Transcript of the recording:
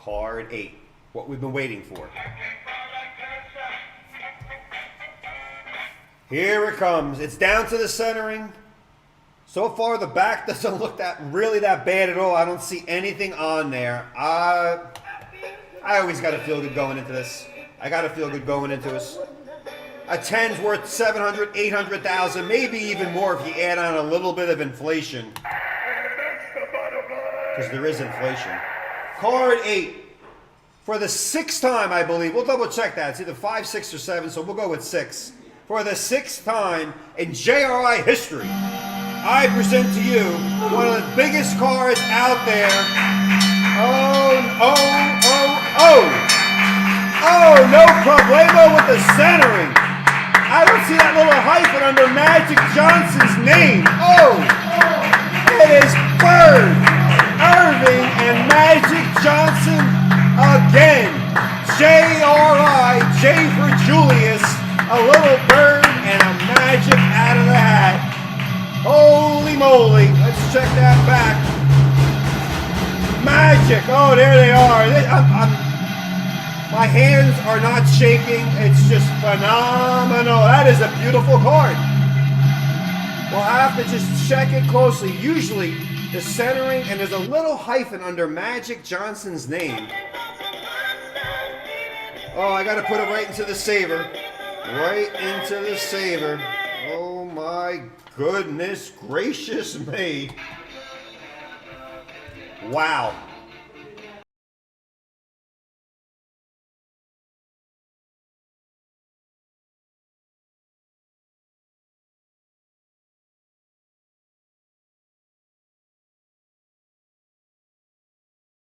Card 8. What we've been waiting for. Here it comes. It's down to the centering. So far, the back doesn't look really that bad at all. I don't see anything on there. I always got to feel good going into this. I got to feel good going into this. A 10's worth 700, 800,000, maybe even more if you add on a little bit of inflation. Because there is inflation. Card 8. For the 6th time, I believe. We'll double check that. It's either 5, 6, or 7, so we'll go with 6. For the 6th time in JRI history, I present to you one of the biggest cards out there. Oh, no problemo with the centering. I don't see that little hyphen under Magic Johnson's name. Oh, it is Bird, Erving, and Magic Johnson again. JRI, J for Julius, a little bird, and a magic out of the hat. Holy moly. Let's check that back. Magic. Oh, there they are. My hands are not shaking. It's just phenomenal. That is a beautiful card. We'll have to just check it closely. Usually, the centering, and there's a little hyphen under Magic Johnson's name. Oh, I got to put it right into the saver. Right into the saver. Oh, my goodness gracious me. Wow.